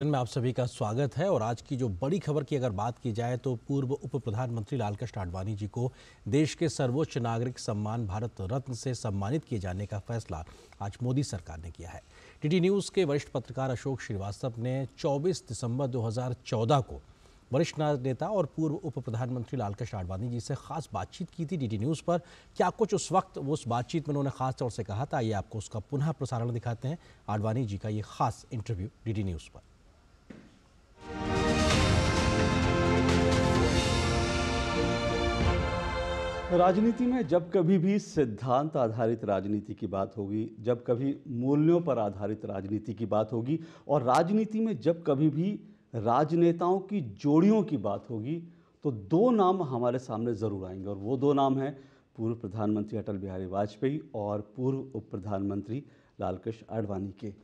में आप सभी का स्वागत है। और आज की जो बड़ी खबर की अगर बात की जाए तो पूर्व उप प्रधानमंत्री लालकृष्ण आडवाणी जी को देश के सर्वोच्च नागरिक सम्मान भारत रत्न से सम्मानित किए जाने का फैसला आज मोदी सरकार ने किया है। डीडी न्यूज़ के वरिष्ठ पत्रकार अशोक श्रीवास्तव ने 24 दिसंबर 2014 को वरिष्ठ नेता और पूर्व उप प्रधानमंत्री लालकृष्ण आडवाणी जी से खास बातचीत की थी डीडी न्यूज़ पर। क्या कुछ उस वक्त उस बातचीत में उन्होंने खास तौर से कहा था, ये आपको उसका पुनः प्रसारण दिखाते हैं। आडवाणी जी का ये खास इंटरव्यू डीडी न्यूज़ पर। राजनीति में जब कभी भी सिद्धांत आधारित राजनीति की बात होगी, जब कभी मूल्यों पर आधारित राजनीति की बात होगी और राजनीति में जब कभी भी राजनेताओं की जोड़ियों की बात होगी, तो दो नाम हमारे सामने ज़रूर आएंगे और वो दो नाम हैं पूर्व प्रधानमंत्री अटल बिहारी वाजपेयी और पूर्व उप प्रधानमंत्री लालकृष्ण आडवाणी के।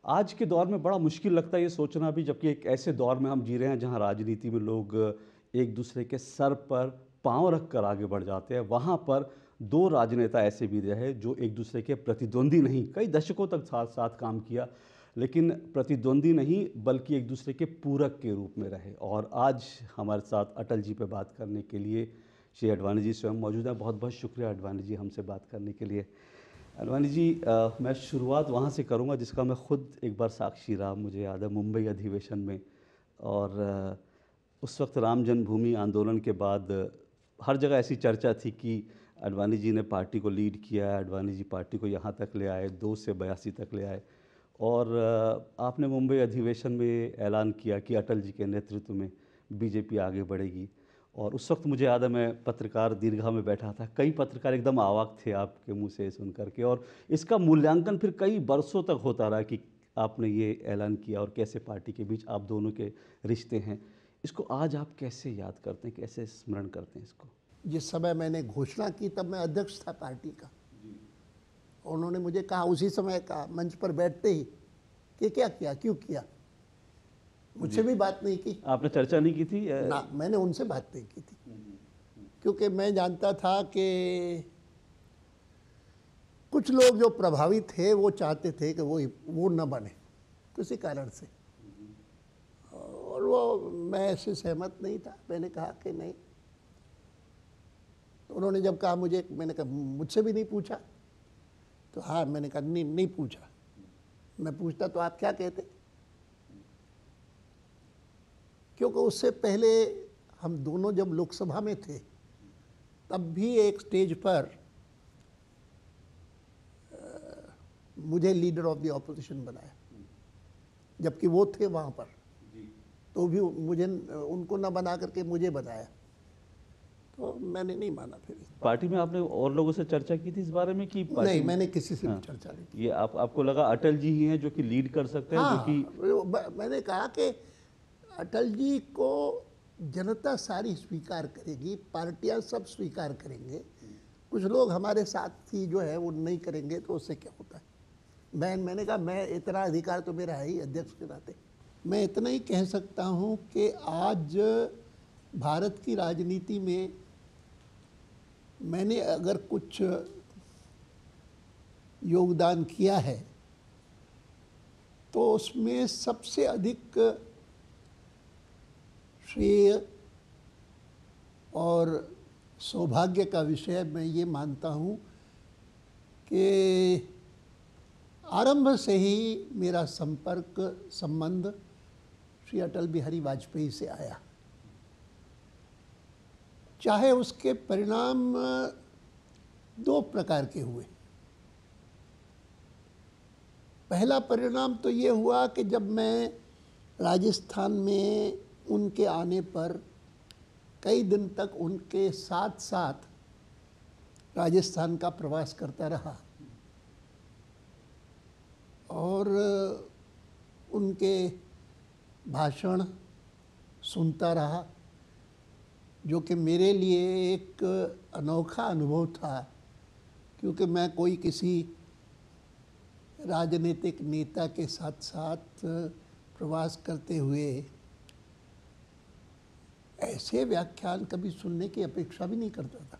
आज के दौर में बड़ा मुश्किल लगता है ये सोचना भी, जबकि एक ऐसे दौर में हम जी रहे हैं जहां राजनीति में लोग एक दूसरे के सर पर पांव रख कर आगे बढ़ जाते हैं। वहाँ पर दो राजनेता ऐसे भी रहे जो एक दूसरे के प्रतिद्वंदी नहीं, कई दशकों तक साथ साथ काम किया, लेकिन प्रतिद्वंदी नहीं बल्कि एक दूसरे के पूरक के रूप में रहे। और आज हमारे साथ अटल जी पे बात करने के लिए श्री आडवाणी जी स्वयं मौजूद हैं। बहुत बहुत शुक्रिया आडवाणी जी हमसे बात करने के लिए। आडवाणी जी, मैं शुरुआत वहाँ से करूँगा जिसका मैं खुद एक बार साक्षी रहा। मुझे याद है मुंबई अधिवेशन में, और उस वक्त राम जन्मभूमि आंदोलन के बाद हर जगह ऐसी चर्चा थी कि आडवाणी जी ने पार्टी को लीड किया है, आडवाणी जी पार्टी को यहाँ तक ले आए, 2 से 82 तक ले आए। और आपने मुंबई अधिवेशन में ऐलान किया कि अटल जी के नेतृत्व में बीजेपी आगे बढ़ेगी। और उस वक्त मुझे याद है मैं पत्रकार दीर्घा में बैठा था, कई पत्रकार एकदम अवाक थे आपके मुंह से सुन करके, और इसका मूल्यांकन फिर कई बरसों तक होता रहा कि आपने ये ऐलान किया और कैसे पार्टी के बीच आप दोनों के रिश्ते हैं। इसको आज आप कैसे याद करते हैं, कैसे स्मरण करते हैं इसको? जिस समय मैंने घोषणा की तब मैं अध्यक्ष था पार्टी का। उन्होंने मुझे कहा उसी समय कहा मंच पर बैठते ही कि क्या किया, क्यों किया। मुझसे भी बात नहीं की। आपने चर्चा नहीं की थी? ना, मैंने उनसे बात नहीं की थी, क्योंकि मैं जानता था कि कुछ लोग जो प्रभावित थे वो चाहते थे कि वो न बने किसी कारण से, और वो मैं ऐसे सहमत नहीं था। मैंने कहा कि नहीं। तो उन्होंने जब कहा मुझे, मैंने कहा मुझसे भी नहीं पूछा। तो हाँ, मैंने कहा नहीं पूछा। मैं पूछता तो आप क्या कहते, क्योंकि उससे पहले हम दोनों जब लोकसभा में थे तब भी एक स्टेज पर मुझे लीडर ऑफ द ऑपोजिशन बनाया, जबकि वो थे वहाँ पर। तो भी मुझे उनको ना बना करके मुझे बनाया, तो मैंने नहीं माना। फिर पार्टी में आपने और लोगों से चर्चा की थी इस बारे में कि नहीं, मैंने किसी से भी चर्चा नहीं की। ये आपको लगा अटल जी ही हैं जो कि लीड कर सकते हैं? हाँ, जो कि मैंने कहा कि अटल जी को जनता सारी स्वीकार करेगी, पार्टियां सब स्वीकार करेंगे, कुछ लोग हमारे साथी जो है वो नहीं करेंगे, तो उससे क्या होता है। मैंने कहा मैं इतना अधिकार तो मेरा है ही अध्यक्ष के नाते। मैं इतना ही कह सकता हूँ कि आज भारत की राजनीति में मैंने अगर कुछ योगदान किया है तो उसमें सबसे अधिक श्रेय और सौभाग्य का विषय मैं ये मानता हूँ कि आरंभ से ही मेरा संबंध श्री अटल बिहारी वाजपेयी से आया। चाहे उसके परिणाम दो प्रकार के हुए। पहला परिणाम तो ये हुआ कि जब मैं राजस्थान में उनके आने पर कई दिन तक उनके साथ साथ राजस्थान का प्रवास करता रहा और उनके भाषण सुनता रहा, जो कि मेरे लिए एक अनोखा अनुभव था, क्योंकि मैं कोई किसी राजनीतिक नेता के साथ साथ प्रवास करते हुए ऐसे व्याख्यान कभी सुनने की अपेक्षा भी नहीं करता था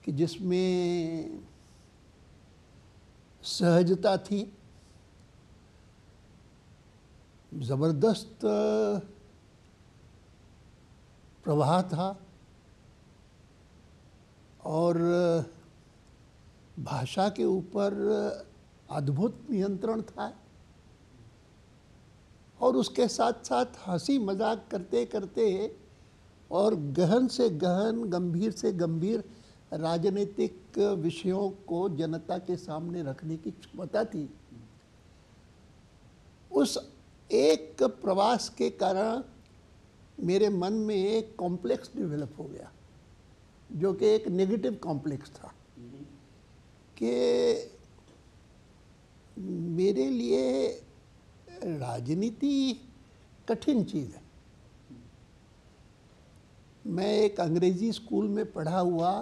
कि जिसमें सहजता थी, ज़बरदस्त प्रवाह था और भाषा के ऊपर अद्भुत नियंत्रण था और उसके साथ साथ हंसी मजाक करते करते और गहन से गहन, गंभीर से गंभीर राजनीतिक विषयों को जनता के सामने रखने की क्षमता थी। उस एक प्रवास के कारण मेरे मन में एक कॉम्प्लेक्स डेवलप हो गया, जो कि एक नेगेटिव कॉम्प्लेक्स था कि मेरे लिए राजनीति कठिन चीज़ है। मैं एक अंग्रेजी स्कूल में पढ़ा हुआ,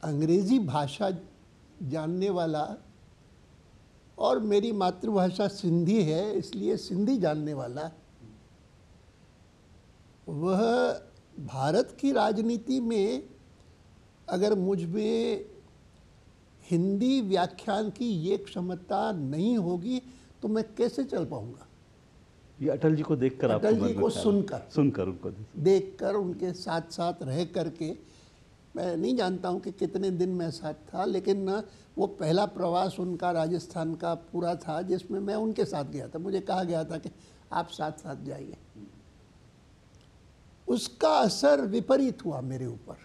अंग्रेजी भाषा जानने वाला और मेरी मातृभाषा सिंधी है इसलिए सिंधी जानने वाला, वह भारत की राजनीति में अगर मुझ में हिंदी व्याख्यान की ये क्षमता नहीं होगी तो मैं कैसे चल पाऊंगा। ये अटल जी को देखकर आपको अटल जी को सुनकर उनको देखकर उनके साथ साथ रह करके, मैं नहीं जानता हूँ कि कितने दिन मैं साथ था, लेकिन वो पहला प्रवास उनका राजस्थान का पूरा था जिसमें मैं उनके साथ गया था। मुझे कहा गया था कि आप साथ साथ जाइए। उसका असर विपरीत हुआ मेरे ऊपर।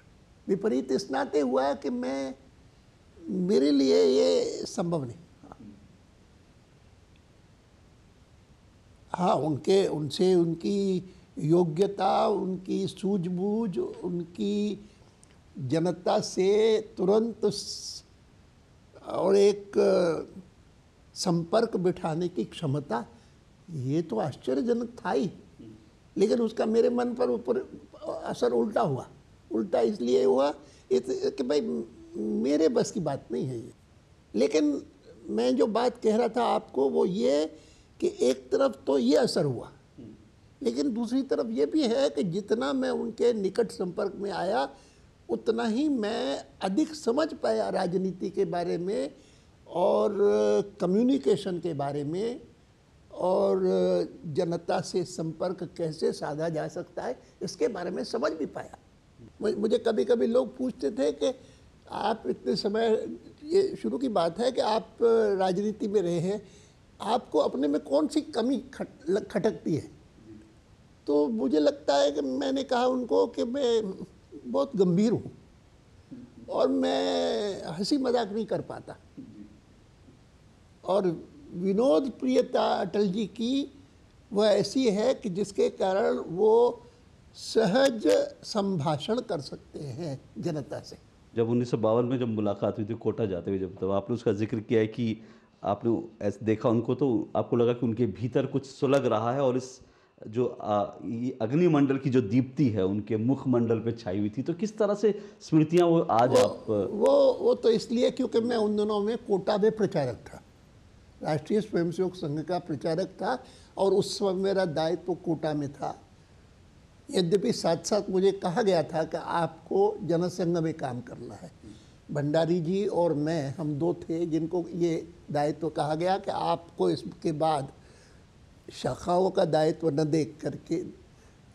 विपरीत इस नाते हुआ कि मेरे लिए ये संभव नहीं। हाँ, उनसे उनकी योग्यता, उनकी सूझबूझ, उनकी जनता से तुरंत और एक संपर्क बिठाने की क्षमता, ये तो आश्चर्यजनक था ही। लेकिन उसका मेरे मन पर ऊपर असर उल्टा हुआ। उल्टा इसलिए हुआ कि भाई मेरे बस की बात नहीं है ये। लेकिन मैं जो बात कह रहा था आपको वो ये कि एक तरफ तो ये असर हुआ, लेकिन दूसरी तरफ ये भी है कि जितना मैं उनके निकट संपर्क में आया उतना ही मैं अधिक समझ पाया राजनीति के बारे में और कम्युनिकेशन के बारे में और जनता से संपर्क कैसे साधा जा सकता है इसके बारे में समझ भी पाया। मुझे कभी कभी लोग पूछते थे कि आप इतने समय, ये शुरू की बात है कि आप राजनीति में रहे हैं, आपको अपने में कौन सी कमी खटकती है। तो मुझे लगता है कि मैंने कहा उनको कि मैं बहुत गंभीर हूँ और मैं हंसी मजाक नहीं कर पाता। और विनोद प्रियता अटल जी की वह ऐसी है कि जिसके कारण वो सहज संभाषण कर सकते हैं जनता से। जब 1952 में जब मुलाकात हुई थी कोटा जाते हुए, जब तब आपने उसका जिक्र किया है कि आपने ऐसे देखा उनको तो आपको लगा कि उनके भीतर कुछ सुलग रहा है और इस जो ये अग्निमंडल की जो दीप्ति है उनके मुखमंडल पे छाई हुई थी। तो किस तरह से स्मृतियां वो आज आप वो तो इसलिए क्योंकि मैं उन दिनों में कोटा में प्रचारक था, राष्ट्रीय स्वयंसेवक संघ का प्रचारक था और उस समय मेरा दायित्व कोटा में था। यद्यपि साथ साथ मुझे कहा गया था कि आपको जनसंघ में काम करना है। भंडारी जी और मैं, हम दो थे जिनको ये दायित्व कहा गया कि आपको इसके बाद शाखाओं का दायित्व न देख करके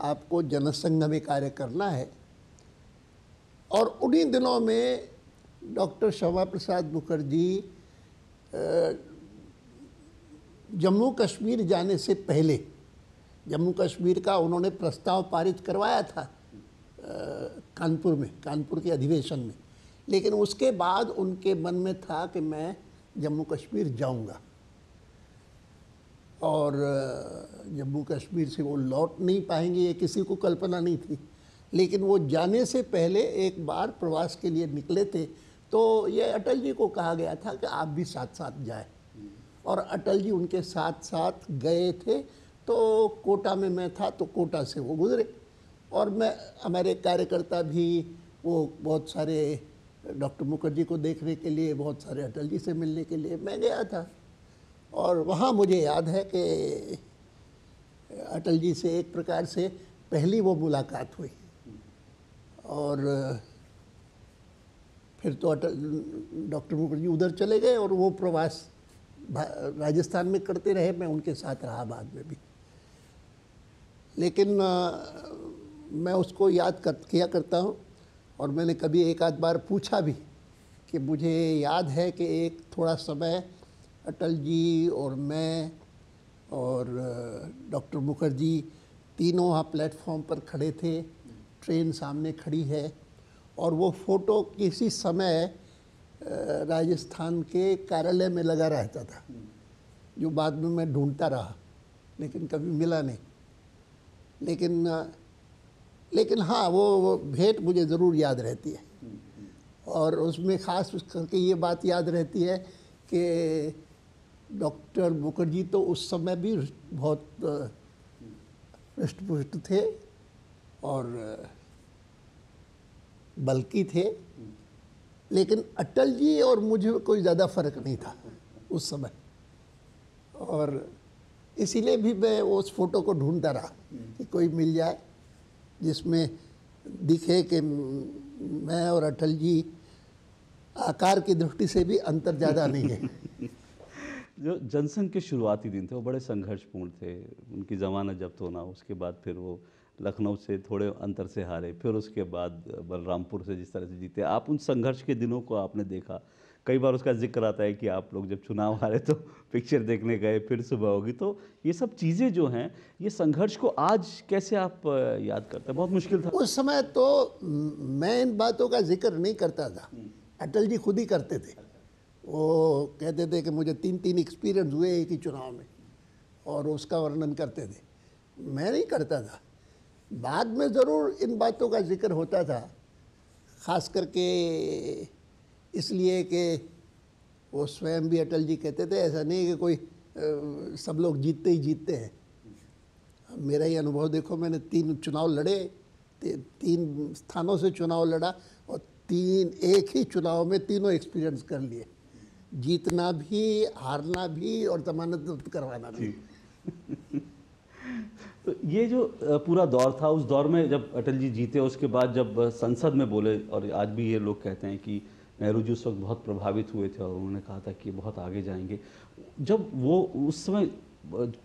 आपको जनसंघ में कार्य करना है। और उन्हीं दिनों में डॉक्टर श्यामा प्रसाद मुखर्जी जम्मू कश्मीर जाने से पहले, जम्मू कश्मीर का उन्होंने प्रस्ताव पारित करवाया था कानपुर में, कानपुर के अधिवेशन में, लेकिन उसके बाद उनके मन में था कि मैं जम्मू कश्मीर जाऊंगा और जम्मू कश्मीर से वो लौट नहीं पाएंगे ये किसी को कल्पना नहीं थी। लेकिन वो जाने से पहले एक बार प्रवास के लिए निकले थे, तो ये अटल जी को कहा गया था कि आप भी साथ साथ जाएं और अटल जी उनके साथ साथ गए थे। तो कोटा में मैं था तो कोटा से वो गुजरे और मैं, हमारे कार्यकर्ता भी वो बहुत सारे डॉक्टर मुखर्जी को देखने के लिए, बहुत सारे अटल जी से मिलने के लिए मैं गया था। और वहाँ मुझे याद है कि अटल जी से एक प्रकार से पहली वो मुलाकात हुई और फिर तो डॉक्टर मुखर्जी उधर चले गए और वो प्रवास राजस्थान में करते रहे, मैं उनके साथ रहा बाद में भी। लेकिन मैं उसको किया करता हूँ, और मैंने कभी एक आध बार पूछा भी कि मुझे याद है कि एक थोड़ा समय अटल जी और मैं और डॉक्टर मुखर्जी तीनों वहाँ प्लेटफॉर्म पर खड़े थे, ट्रेन सामने खड़ी है, और वो फ़ोटो किसी समय राजस्थान के कार्यालय में लगा रहता था, जो बाद में मैं ढूंढता रहा लेकिन कभी मिला नहीं। लेकिन हाँ, वो भेंट मुझे ज़रूर याद रहती है, और उसमें ख़ास करके ये बात याद रहती है कि डॉक्टर मुखर्जी तो उस समय भी बहुत हृष्ट-पुष्ट थे और बल्कि थे, लेकिन अटल जी और मुझे कोई ज़्यादा फर्क नहीं था उस समय, और इसीलिए भी मैं उस फोटो को ढूंढता रहा कि कोई मिल जाए जिसमें दिखे कि मैं और अटल जी आकार की दृष्टि से भी अंतर ज़्यादा नहीं है। जो जनसंघ के शुरुआती दिन थे वो बड़े संघर्षपूर्ण थे। उनकी ज़मानत जब्त होना, उसके बाद फिर वो लखनऊ से थोड़े अंतर से हारे, फिर उसके बाद बलरामपुर से जिस तरह से जीते, आप उन संघर्ष के दिनों को आपने देखा। कई बार उसका जिक्र आता है कि आप लोग जब चुनाव हारे तो पिक्चर देखने गए, फिर सुबह होगी। तो ये सब चीज़ें जो हैं, ये संघर्ष को आज कैसे आप याद करते हैं? बहुत मुश्किल था उस समय तो मैं इन बातों का जिक्र नहीं करता था, अटल जी खुद ही करते थे। वो कहते थे कि मुझे 3 एक्सपीरियंस हुए एक ही चुनाव में, और उसका वर्णन करते थे। मैं नहीं करता था। बाद में ज़रूर इन बातों का जिक्र होता था, ख़ास करके इसलिए कि वो स्वयं भी अटल जी कहते थे, ऐसा नहीं कि कोई सब लोग जीतते ही जीतते हैं। मेरा ही अनुभव देखो, मैंने 3 चुनाव लड़े, 3 स्थानों से चुनाव लड़ा, और एक ही चुनाव में तीनों एक्सपीरियंस कर लिए, जीतना भी, हारना भी, और जमानत जब्त करवाना भी। तो ये जो पूरा दौर था, उस दौर में जब अटल जी जीते, उसके बाद जब संसद में बोले, और आज भी ये लोग कहते हैं कि नेहरू जी उस वक्त बहुत प्रभावित हुए थे और उन्होंने कहा था कि बहुत आगे जाएंगे। जब वो उस समय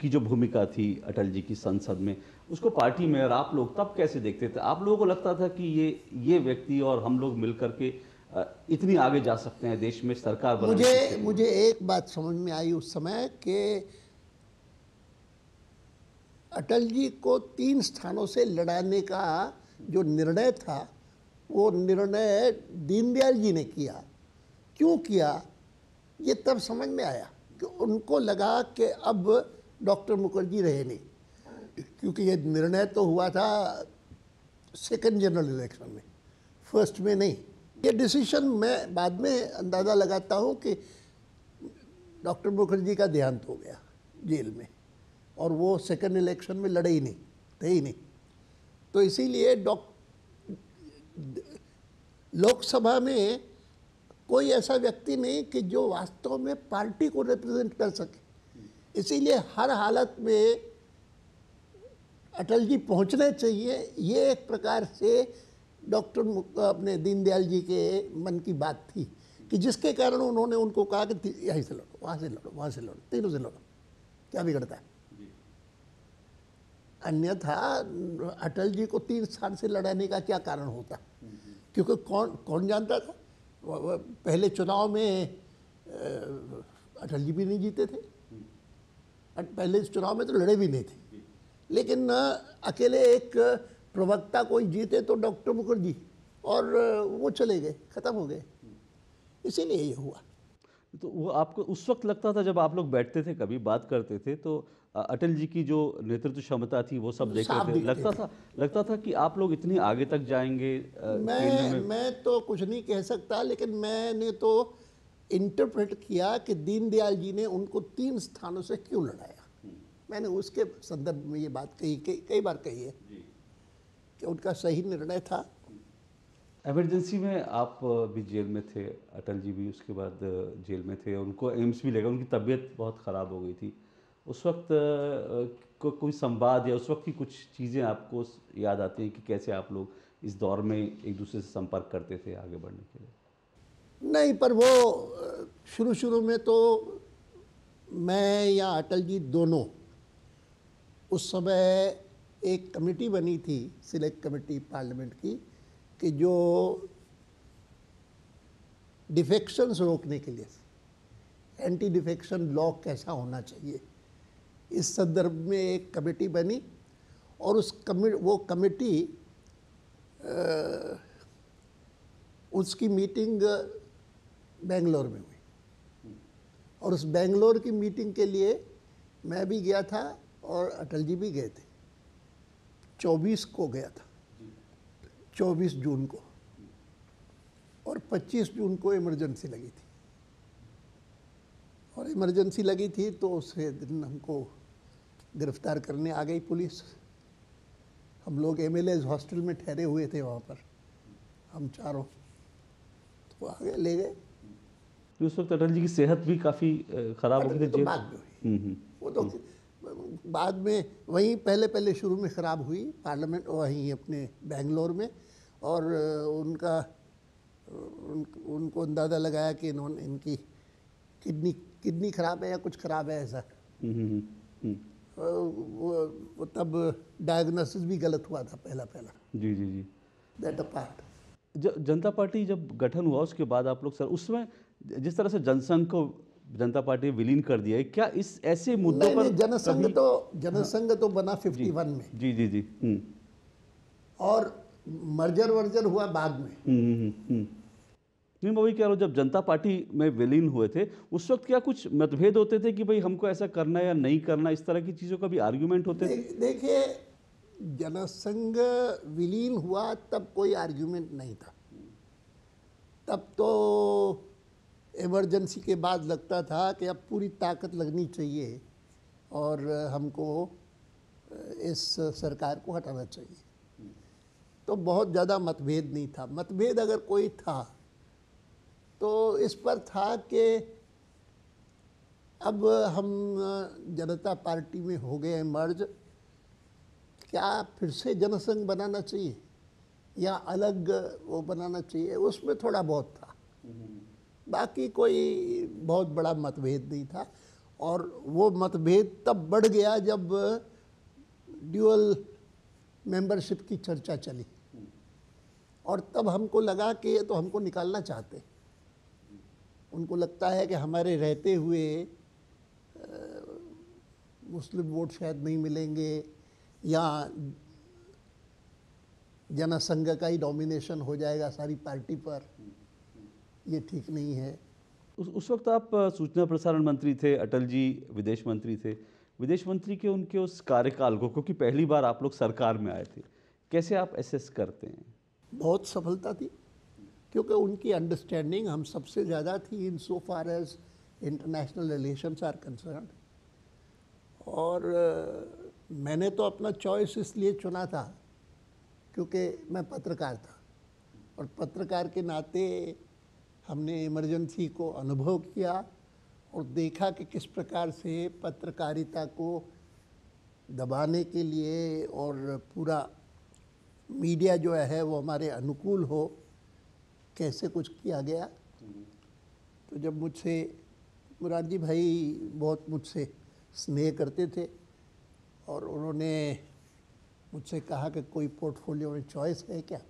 की जो भूमिका थी अटल जी की संसद में, उसको पार्टी में और आप लोग तब कैसे देखते थे? आप लोगों को लगता था कि ये व्यक्ति और हम लोग मिल करके इतनी आगे जा सकते हैं, देश में सरकार बनाने मुझे एक बात समझ में आई उस समय कि अटल जी को 3 स्थानों से लड़ाने का जो निर्णय था, वो निर्णय दीनदयाल जी ने किया। क्यों किया, ये तब समझ में आया कि उनको लगा कि अब डॉक्टर मुखर्जी रहे नहीं, क्योंकि ये निर्णय तो हुआ था सेकंड जनरल इलेक्शन में, फर्स्ट में नहीं। ये डिसीजन मैं बाद में अंदाज़ा लगाता हूँ कि डॉक्टर मुखर्जी का देहांत हो गया जेल में, और वो सेकंड इलेक्शन में लड़े ही नहीं, थे ही नहीं। तो इसीलिए लोकसभा में कोई ऐसा व्यक्ति नहीं कि जो वास्तव में पार्टी को रिप्रेजेंट कर सके। इसीलिए हर हालत में अटल जी पहुंचने चाहिए, ये एक प्रकार से डॉक्टर अपने दीनदयाल जी के मन की बात थी, कि जिसके कारण उन्होंने उनको कहा कि यहीं से लड़ो, वहाँ से लड़ो, वहाँ से लड़ो, तीनों से लड़ो, क्या बिगड़ता है। अन्यथा अटल जी को 3 स्थान से लड़ाने का क्या कारण होता, क्योंकि कौन जानता था, पहले चुनाव में अटल जी भी नहीं जीते थे, पहले इस चुनाव में तो लड़े भी नहीं थे, लेकिन अकेले एक प्रवक्ता कोई जीते तो डॉक्टर मुखर्जी, और वो चले गए, ख़त्म हो गए। इसीलिए ये हुआ। तो वो आपको उस वक्त लगता था जब आप लोग बैठते थे, कभी बात करते थे, तो अटल जी की जो नेतृत्व क्षमता थी वो सब देख रहे थे, लगता था कि आप लोग इतनी आगे तक जाएंगे केंद्र में? मैं तो कुछ नहीं कह सकता, लेकिन मैंने तो इंटरप्रेट किया कि दीनदयाल जी ने उनको 3 स्थानों से क्यों लड़ाया। मैंने उसके संदर्भ में ये बात कई बार कही है कि उनका सही निर्णय था। इमरजेंसी में आप भी जेल में थे, अटल जी भी उसके बाद जेल में थे, उनको एम्स भी लगा, उनकी तबीयत बहुत ख़राब हो गई थी। उस वक्त कोई संवाद या उस वक्त की कुछ चीज़ें आपको याद आती हैं कि कैसे आप लोग इस दौर में एक दूसरे से संपर्क करते थे आगे बढ़ने के लिए? नहीं, पर वो शुरू में तो मैं या अटल जी दोनों, उस समय एक कमेटी बनी थी, सिलेक्ट कमेटी पार्लियामेंट की, कि जो डिफेक्शंस रोकने के लिए, एंटी डिफेक्शन लॉ कैसा होना चाहिए, इस संदर्भ में एक कमेटी बनी। और वो कमेटी उसकी मीटिंग बेंगलोर में हुई, और उस बेंगलोर की मीटिंग के लिए मैं भी गया था और अटल जी भी गए थे। 24 को गया था, 24 जून को, और 25 जून को इमरजेंसी लगी थी। और इमरजेंसी लगी थी तो उसे दिन हमको गिरफ्तार करने आ गई पुलिस। हम लोग एमएलएज हॉस्टल में ठहरे हुए थे वहाँ पर, हम चारों, तो आगे ले गए। तो उस वक्त अटल जी की सेहत भी काफ़ी खराब हो गई थी। तो बाद में हुई, वो तो बाद में वहीं पहले शुरू में ख़राब हुई पार्लियामेंट, वहीं अपने बेंगलोर में। और उनको अंदाज़ा लगाया कि इनकी किडनी खराब है या कुछ खराब है ऐसा। वो तब डायग्नोसिस भी गलत हुआ था पहला। जी जी जी। That part. जनता पार्टी जब गठन हुआ उसके बाद आप लोग सर उसमें जिस तरह से जनसंघ को जनता पार्टी में विलीन कर दिया है, क्या इस ऐसे मुद्दों पर जनसंघ तो बना 51 में। जी जी जी। और मर्जर हुआ बाद में। नहीं, मैं वही कह रहा हूँ, जब जनता पार्टी में विलीन हुए थे उस वक्त क्या कुछ मतभेद होते थे कि भाई हमको ऐसा करना या नहीं करना, इस तरह की चीज़ों का भी आर्ग्यूमेंट होते थे? देखिए, जनसंघ विलीन हुआ तब कोई आर्ग्यूमेंट नहीं था। तब तो इमरजेंसी के बाद लगता था कि अब पूरी ताकत लगनी चाहिए और हमको इस सरकार को हटाना चाहिए। तो बहुत ज़्यादा मतभेद नहीं था। मतभेद अगर कोई था तो इस पर था कि अब हम जनता पार्टी में हो गए मर्ज, क्या फिर से जनसंघ बनाना चाहिए या अलग वो बनाना चाहिए, उसमें थोड़ा बहुत था। बाकी कोई बहुत बड़ा मतभेद नहीं था। और वो मतभेद तब बढ़ गया जब ड्यूअल मेंबरशिप की चर्चा चली, और तब हमको लगा कि ये तो हमको निकालना चाहते। उनको लगता है कि हमारे रहते हुए मुस्लिम वोट शायद नहीं मिलेंगे या जनसंघ का ही डोमिनेशन हो जाएगा सारी पार्टी पर, ये ठीक नहीं है। उस वक्त आप सूचना प्रसारण मंत्री थे, अटल जी विदेश मंत्री थे। विदेश मंत्री के उनके उस कार्यकाल को, क्योंकि पहली बार आप लोग सरकार में आए थे, कैसे आप एसेस करते हैं? बहुत सफलता थी, क्योंकि उनकी अंडरस्टैंडिंग हम सबसे ज़्यादा थी in so far as international relations are concerned. और मैंने तो अपना चॉइस इसलिए चुना था क्योंकि मैं पत्रकार था, और पत्रकार के नाते हमने इमरजेंसी को अनुभव किया और देखा कि किस प्रकार से पत्रकारिता को दबाने के लिए और पूरा मीडिया जो है वो हमारे अनुकूल हो, कैसे कुछ किया गया। तो जब मुझसे मुरारजी भाई बहुत मुझसे स्नेह करते थे और उन्होंने मुझसे कहा कि कोई पोर्टफोलियो में चॉइस है क्या,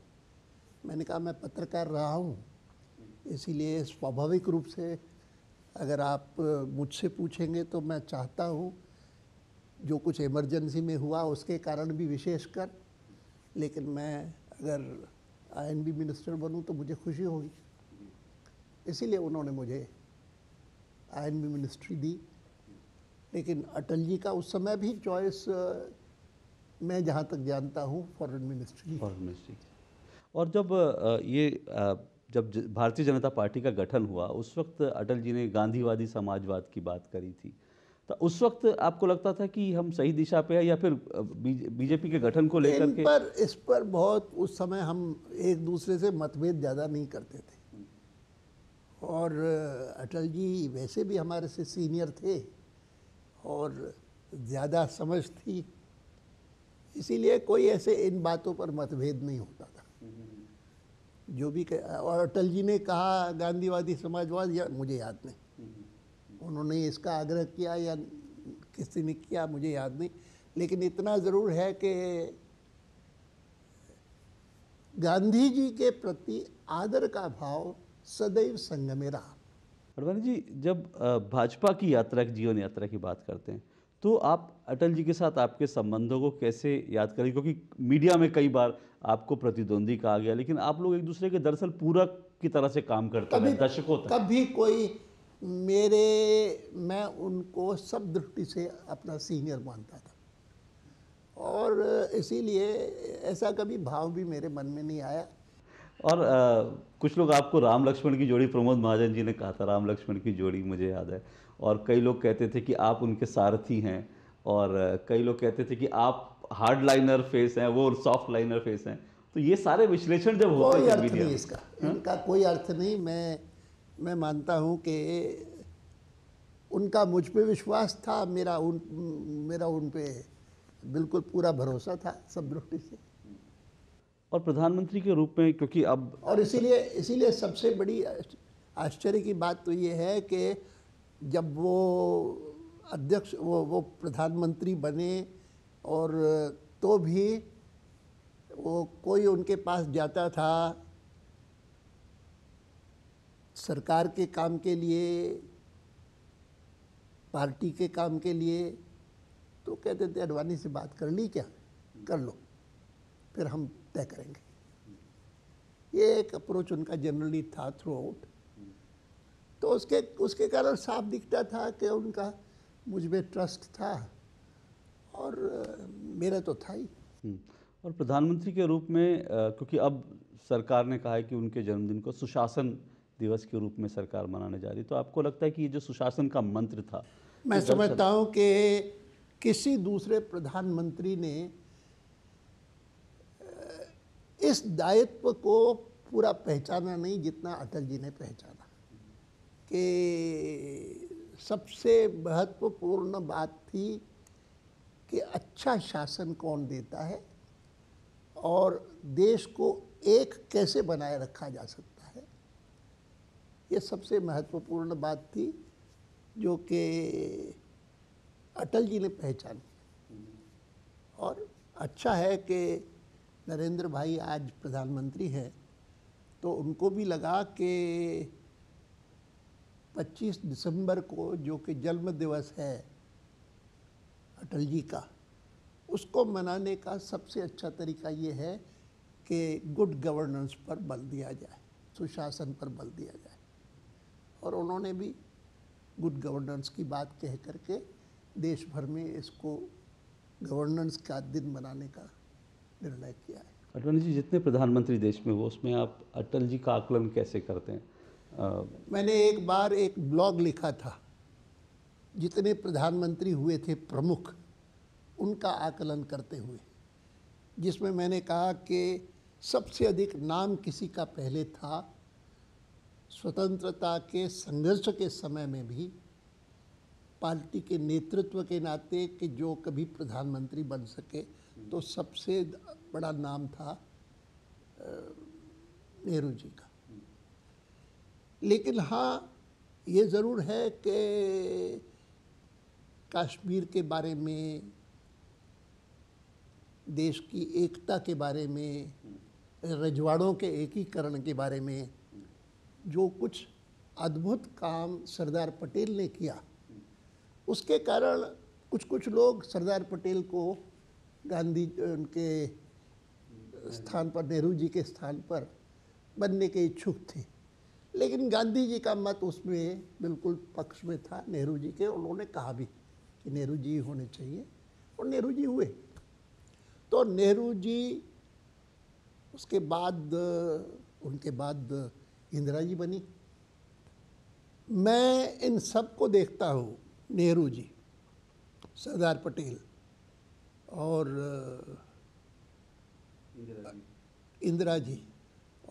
मैंने कहा मैं पत्रकार रहा हूँ, इसीलिए स्वाभाविक रूप से अगर आप मुझसे पूछेंगे तो मैं चाहता हूँ जो कुछ इमरजेंसी में हुआ उसके कारण भी विशेषकर, लेकिन मैं अगर आईएनबी मिनिस्टर बनूं तो मुझे खुशी होगी। इसीलिए उन्होंने मुझे आईएनबी मिनिस्ट्री दी। लेकिन अटल जी का उस समय भी चॉइस मैं जहाँ तक जानता हूँ फॉरेन मिनिस्ट्री। और जब भारतीय जनता पार्टी का गठन हुआ उस वक्त अटल जी ने गांधीवादी समाजवाद की बात करी थी, तो उस वक्त आपको लगता था कि हम सही दिशा पे है या फिर बीजेपी के गठन को लेकर के? इस पर बहुत उस समय हम एक दूसरे से मतभेद ज़्यादा नहीं करते थे, और अटल जी वैसे भी हमारे से सीनियर थे और ज़्यादा समझ थी, इसीलिए कोई ऐसे इन बातों पर मतभेद नहीं होता था। जो भी और अटल जी ने कहा गांधीवादी समाजवाद, या मुझे याद नहीं, उन्होंने इसका आग्रह किया या किसी ने किया मुझे याद नहीं, लेकिन इतना ज़रूर है कि गांधी जी के प्रति आदर का भाव सदैव संग में रहा। अडवाणी जी, जब भाजपा की यात्रा, जीवन यात्रा की बात करते हैं, तो आप अटल जी के साथ आपके संबंधों को कैसे याद करें? क्योंकि मीडिया में कई बार आपको प्रतिद्वंदी कहा गया, लेकिन आप लोग एक दूसरे के दरअसल पूरक की तरह से काम करते कभी हैं दशकों तक। कभी कोई मैं उनको सब दृष्टि से अपना सीनियर मानता था, और इसीलिए ऐसा कभी भाव भी मेरे मन में नहीं आया। और कुछ लोग आपको राम लक्ष्मण की जोड़ी, प्रमोद महाजन जी ने कहा था राम लक्ष्मण की जोड़ी, मुझे याद है। और कई लोग कहते थे कि आप उनके सारथी हैं, और कई लोग कहते थे कि आप हार्ड लाइनर फेस हैं, वो सॉफ्ट लाइनर फेस हैं। तो ये सारे विश्लेषण जब होते कोई थे अर्थ मीडिया नहीं में, इसका, इनका कोई अर्थ नहीं। मैं मानता हूँ कि उनका मुझ पे विश्वास था, मेरा उन पे बिल्कुल पूरा भरोसा था सब दृष्टि से। और प्रधानमंत्री के रूप में, क्योंकि अब और इसीलिए सबसे बड़ी आश्चर्य की बात तो ये है कि जब वो अध्यक्ष वो प्रधानमंत्री बने, और तो भी वो कोई उनके पास जाता था सरकार के काम के लिए, पार्टी के काम के लिए, तो कहते थे अडवाणी से बात कर ली क्या? कर लो, फिर हम तय करेंगे। ये एक अप्रोच उनका जनरली था थ्रू आउट। तो उसके कारण साफ दिखता था कि उनका मुझ में ट्रस्ट था, और मेरा तो था ही। और प्रधानमंत्री के रूप में, क्योंकि अब सरकार ने कहा है कि उनके जन्मदिन को सुशासन दिवस के रूप में सरकार मनाने जा रही है, तो आपको लगता है कि ये जो सुशासन का मंत्र था, मैं समझता हूँ कि किसी दूसरे प्रधानमंत्री ने इस दायित्व को पूरा पहचाना नहीं जितना अटल जी ने पहचाना। कि सबसे महत्वपूर्ण बात थी कि अच्छा शासन कौन देता है, और देश को एक कैसे बनाए रखा जा सकता है। ये सबसे महत्वपूर्ण बात थी जो कि अटल जी ने पहचानी। और अच्छा है कि नरेंद्र भाई आज प्रधानमंत्री हैं, तो उनको भी लगा कि 25 दिसंबर को, जो कि जन्म दिवस है अटल जी का, उसको मनाने का सबसे अच्छा तरीका ये है कि गुड गवर्नेंस पर बल दिया जाए, सुशासन पर बल दिया जाए। और उन्होंने भी गुड गवर्नेंस की बात कह करके देश भर में इसको गवर्नेंस का दिन मनाने का निर्णय किया है। अडवाणी जी, जितने प्रधानमंत्री देश में हो, उसमें आप अटल जी का आकलन कैसे करते हैं? मैंने एक बार एक ब्लॉग लिखा था, जितने प्रधानमंत्री हुए थे प्रमुख, उनका आकलन करते हुए, जिसमें मैंने कहा कि सबसे अधिक नाम किसी का पहले था स्वतंत्रता के संघर्ष के समय में भी, पार्टी के नेतृत्व के नाते, कि जो कभी प्रधानमंत्री बन सके, तो सबसे बड़ा नाम था नेहरू जी का। लेकिन हाँ, ये ज़रूर है कि कश्मीर के बारे में, देश की एकता के बारे में, रजवाड़ों के एकीकरण के बारे में जो कुछ अद्भुत काम सरदार पटेल ने किया, उसके कारण कुछ लोग सरदार पटेल को गांधी उनके स्थान पर, नेहरू जी के स्थान पर बनने के इच्छुक थे। लेकिन गांधी जी का मत उसमें बिल्कुल पक्ष में था नेहरू जी के। उन्होंने कहा भी कि नेहरू जी होने चाहिए, और नेहरू जी हुए। तो नेहरू जी, उसके बाद उनके बाद इंदिरा जी बनी। मैं इन सब को देखता हूँ, नेहरू जी, सरदार पटेल और इंदिरा जी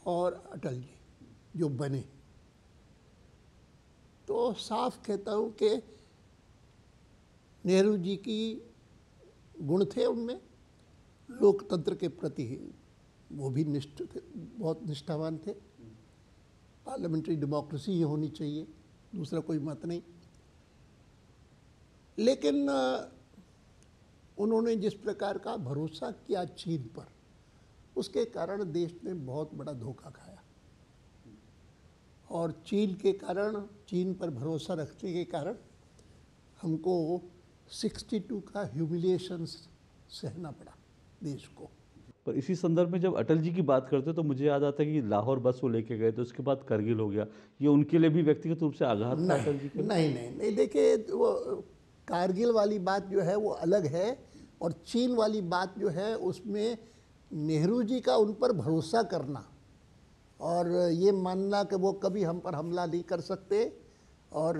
और अटल जी जो बने, तो साफ कहता हूँ कि नेहरू जी की गुण थे उनमें, लोकतंत्र के प्रति वो भी निष्ठ थे, बहुत निष्ठावान थे। पार्लियामेंट्री डेमोक्रेसी ही होनी चाहिए, दूसरा कोई मत नहीं। लेकिन उन्होंने जिस प्रकार का भरोसा किया चीन पर, उसके कारण देश ने बहुत बड़ा धोखा खाया। और चीन के कारण, चीन पर भरोसा रखने के कारण हमको 62 का ह्यूमिलिएशन सहना पड़ा देश को। पर इसी संदर्भ में जब अटल जी की बात करते हैं तो मुझे याद आता है कि लाहौर बस वो लेके गए, तो उसके बाद करगिल हो गया। ये उनके लिए भी व्यक्तिगत रूप से आघात था अटल जी के लिए? नहीं, देखिए वो कारगिल वाली बात जो है वो अलग है, और चीन वाली बात जो है उसमें नेहरू जी का उन पर भरोसा करना और ये मानना कि वो कभी हम पर हमला नहीं कर सकते, और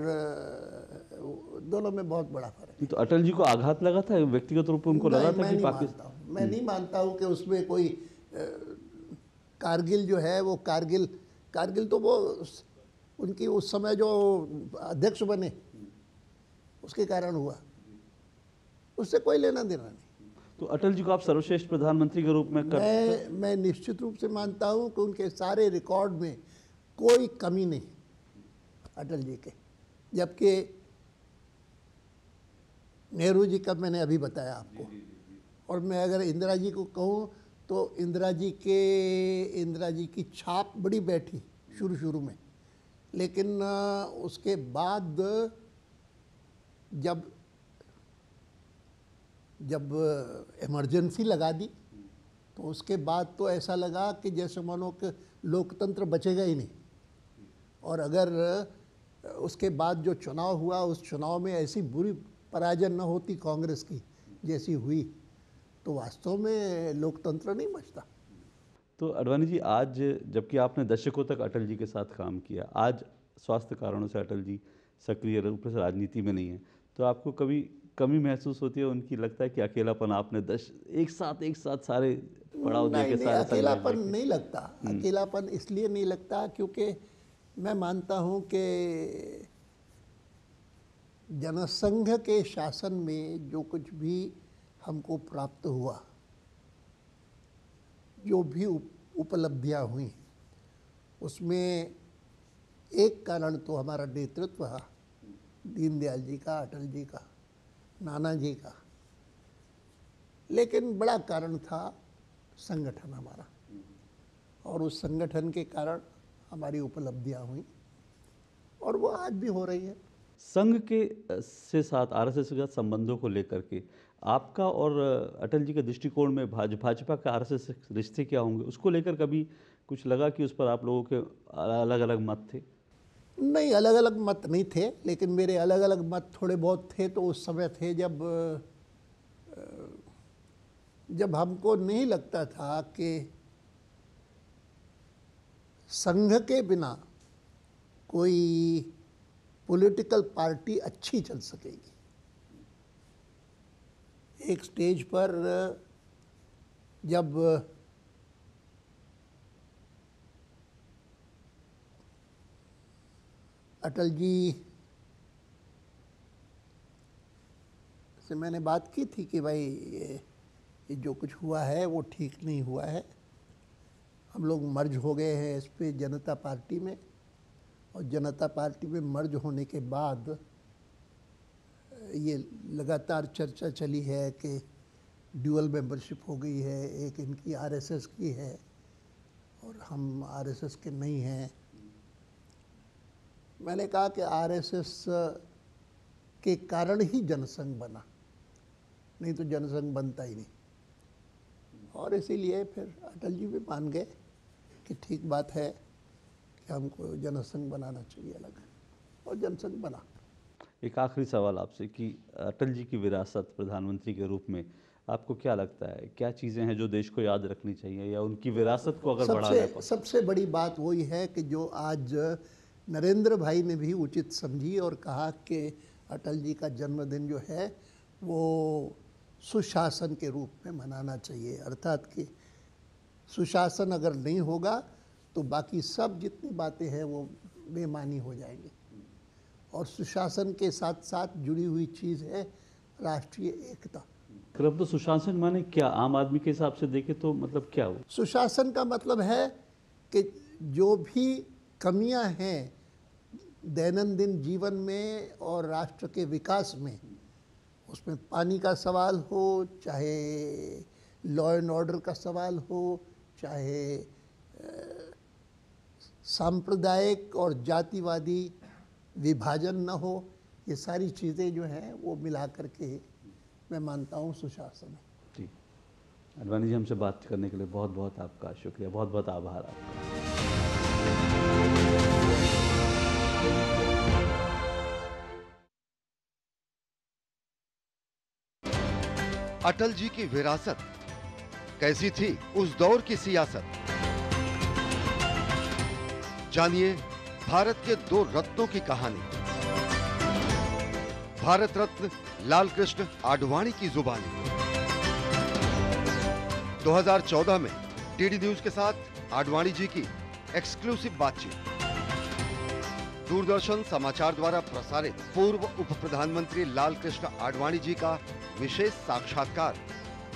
दोनों में बहुत बड़ा फर्क है। तो अटल जी को आघात लगा था व्यक्तिगत रूप में? उनको लगा था कि पाकिस्तान? मैं नहीं मानता हूँ कि उसमें कोई कारगिल जो है वो कारगिल तो वो उनकी उस समय जो अध्यक्ष बने उसके कारण हुआ, उससे कोई लेना देना नहीं। तो अटल जी को आप सर्वश्रेष्ठ प्रधानमंत्री के रूप में मैं निश्चित रूप से मानता हूँ कि उनके सारे रिकॉर्ड में कोई कमी नहीं अटल जी के, जबकि नेहरू जी का मैंने अभी बताया आपको। और मैं अगर इंदिरा जी को कहूँ तो इंदिरा जी की छाप बड़ी बैठी शुरू में, लेकिन उसके बाद जब इमरजेंसी लगा दी तो उसके बाद तो ऐसा लगा कि जैसे मानो कि लोकतंत्र बचेगा ही नहीं। और अगर उसके बाद जो चुनाव हुआ, उस चुनाव में ऐसी बुरी पराजय न होती कांग्रेस की जैसी हुई, तो वास्तव में लोकतंत्र नहीं बचता। तो अडवाणी जी, आज जबकि आपने दशकों तक अटल जी के साथ काम किया, आज स्वास्थ्य कारणों से अटल जी सक्रिय रूप से राजनीति में नहीं है, तो आपको कभी कमी महसूस होती है उनकी? लगता है कि अकेलापन आपने एक साथ सारे पड़ाव देके नहीं, सारे अकेलापन नहीं लगता। अकेलापन इसलिए नहीं लगता क्योंकि मैं मानता हूँ कि जनसंघ के शासन में जो कुछ भी हमको प्राप्त हुआ, जो भी उपलब्धियां हुई, उसमें एक कारण तो हमारा नेतृत्व है, दीनदयाल जी का, अटल जी का, नाना जी का, लेकिन बड़ा कारण था संगठन हमारा, और उस संगठन के कारण हमारी उपलब्धियां हुई और वो आज भी हो रही है। संघ के से साथ आरएसएस के साथ संबंधों को लेकर के आपका और अटल जी के दृष्टिकोण में भाजपा का आरएसएस से रिश्ते क्या होंगे, उसको लेकर कभी कुछ लगा कि उस पर आप लोगों के अलग अलग मत थे? नहीं, अलग अलग मत नहीं थे, लेकिन मेरे अलग अलग मत थोड़े बहुत थे। तो उस समय थे जब हमको नहीं लगता था कि संघ के बिना कोई पॉलिटिकल पार्टी अच्छी चल सकेगी। एक स्टेज पर जब अटल जी से मैंने बात की थी कि भाई ये जो कुछ हुआ है वो ठीक नहीं हुआ है, हम लोग मर्ज हो गए हैं इस पे जनता पार्टी में, और जनता पार्टी में मर्ज होने के बाद ये लगातार चर्चा चली है कि ड्यूअल मेंबरशिप हो गई है, एक इनकी आरएसएस की है और हम आरएसएस के नहीं हैं। मैंने कहा कि आरएसएस के कारण ही जनसंघ बना, नहीं तो जनसंघ बनता ही नहीं। और इसीलिए फिर अटल जी भी मान गए कि ठीक बात है कि हमको जनसंघ बनाना चाहिए अलग, और जनसंघ बना। एक आखिरी सवाल आपसे कि अटल जी की विरासत प्रधानमंत्री के रूप में आपको क्या लगता है, क्या चीज़ें हैं जो देश को याद रखनी चाहिए, या उनकी विरासत को अगर बढ़ाना है? सबसे बड़ी बात वही है कि जो आज नरेंद्र भाई ने भी उचित समझी और कहा कि अटल जी का जन्मदिन जो है वो सुशासन के रूप में मनाना चाहिए। अर्थात कि सुशासन अगर नहीं होगा तो बाकी सब जितनी बातें हैं वो बेमानी हो जाएंगी, और सुशासन के साथ साथ जुड़ी हुई चीज़ है राष्ट्रीय एकता। अब तो सुशासन माने क्या, आम आदमी के हिसाब से देखें तो मतलब क्या हो? सुशासन का मतलब है कि जो भी कमियां हैं दैनंदिन जीवन में और राष्ट्र के विकास में, उसमें पानी का सवाल हो, चाहे लॉ एंड ऑर्डर का सवाल हो, चाहे सांप्रदायिक और जातिवादी विभाजन न हो, ये सारी चीज़ें जो हैं वो मिला करके मैं मानता हूँ सुशासन है। जी, आडवाणी जी, हमसे बात करने के लिए बहुत बहुत आपका शुक्रिया, बहुत बहुत आभार आपका। अटल जी की विरासत कैसी थी उस दौर की सियासत, जानिए भारत के 2 रत्नों की कहानी। भारत रत्न लाल कृष्ण आडवाणी की जुबानी। 2014 में डीडी न्यूज के साथ आडवाणी जी की एक्सक्लूसिव बातचीत। दूरदर्शन समाचार द्वारा प्रसारित पूर्व उप प्रधानमंत्री लाल कृष्ण आडवाणी जी का विशेष साक्षात्कार